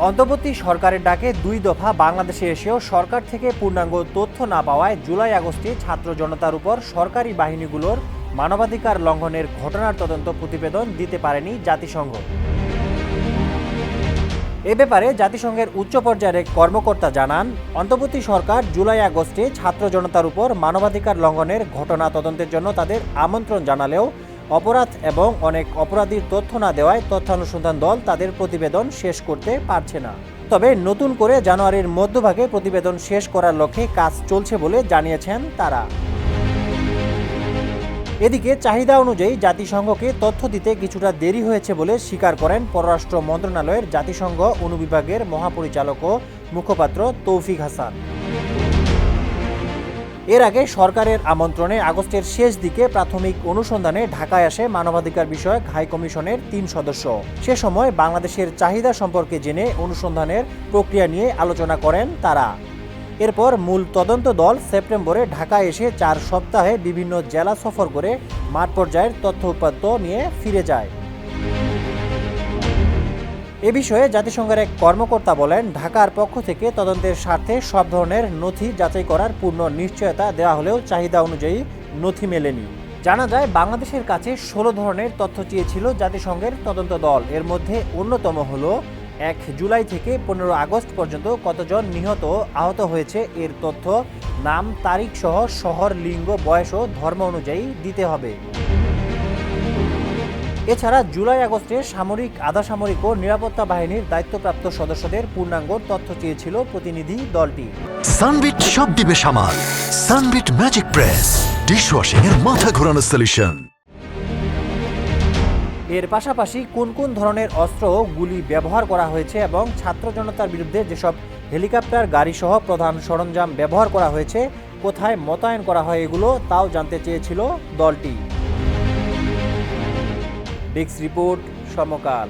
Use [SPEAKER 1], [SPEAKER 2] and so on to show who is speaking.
[SPEAKER 1] অন্তর্বর্তী সরকারের ডাকে ২ দফা বাংলাদেশে এসেও সরকার থেকে পূর্ণাঙ্গ তথ্য না পাওয়ায় জুলাই আগস্টে ছাত্র জনতার উপর সরকারি বাহিনীগুলোর মানবাধিকার লঙ্ঘনের ঘটনার তদন্ত প্রতিবেদন দিতে পারেনি জাতিসংঘ। এ ব্যাপারে জাতিসংঘের উচ্চ পর্যায়ের এক কর্মকর্তা জানান, অন্তর্বর্তী সরকার জুলাই আগস্টে ছাত্র জনতার উপর মানবাধিকার লঙ্ঘনের ঘটনা তদন্তের জন্য তাদের আমন্ত্রণ জানালেও অপরাধ এবং অনেক অপরাধীর তথ্য না দেওয়ায় তথ্যানুসন্ধান দল তাদের প্রতিবেদন শেষ করতে পারছে না। তবে নতুন করে জানুয়ারির মধ্যভাগে প্রতিবেদন শেষ করার লক্ষ্যে কাজ চলছে বলে জানিয়েছেন তারা। এদিকে চাহিদা অনুযায়ী জাতিসংঘকে তথ্য দিতে কিছুটা দেরি হয়েছে বলে স্বীকার করেন পররাষ্ট্র মন্ত্রণালয়ের জাতিসংঘ অনুবিভাগের মহাপরিচালক ও মুখপাত্র তৌফিক হাসান। এর আগে সরকারের আমন্ত্রণে আগস্টের শেষ দিকে প্রাথমিক অনুসন্ধানে ঢাকায় আসে মানবাধিকার বিষয়ক হাইকমিশনের ৩ সদস্য। সে সময় বাংলাদেশের চাহিদা সম্পর্কে জেনে অনুসন্ধানের প্রক্রিয়া নিয়ে আলোচনা করেন তারা। এরপর মূল তদন্ত দল সেপ্টেম্বরে ঢাকায় এসে ৪ সপ্তাহে বিভিন্ন জেলা সফর করে মাঠ পর্যায়ের তথ্য উপাত্ত নিয়ে ফিরে যায়। এ বিষয়ে জাতিসংঘের এক কর্মকর্তা বলেন, ঢাকার পক্ষ থেকে তদন্তের স্বার্থে সব ধরনের নথি যাচাই করার পূর্ণ নিশ্চয়তা দেওয়া হলেও চাহিদা অনুযায়ী নথি মেলেনি। জানা যায়, বাংলাদেশের কাছে ১৬ ধরনের তথ্য চেয়েছিল জাতিসংঘের তদন্ত দল। এর মধ্যে অন্যতম হলো ১ জুলাই থেকে ১৫ আগস্ট পর্যন্ত কতজন নিহত আহত হয়েছে এর তথ্য, নাম, তারিখ সহ শহর, লিঙ্গ, বয়স ও ধর্ম অনুযায়ী দিতে হবে। এছাড়া জুলাই আগস্টে সামরিক, আধা সামরিক ও নিরাপত্তা বাহিনীর দায়িত্বপ্রাপ্ত সদস্যদের পূর্ণাঙ্গ তথ্য চেয়েছিল প্রতিনিধি দলটি।
[SPEAKER 2] সানবিট সব দিবে সামাল। সানবিট ম্যাজিক প্রেস ডিশওয়াশিং এর মাথা ঘোরানো সলিউশন।
[SPEAKER 1] এর পাশাপাশি কোন কোন ধরনের অস্ত্র ও গুলি ব্যবহার করা হয়েছে এবং ছাত্র জনতার বিরুদ্ধে যেসব হেলিকপ্টার, গাড়ি সহ প্রধান সরঞ্জাম ব্যবহার করা হয়েছে, কোথায় মোতায়েন করা হয় এগুলো তাও জানতে চেয়েছিল দলটি। ডেস্ক রিপোর্ট, সমকাল।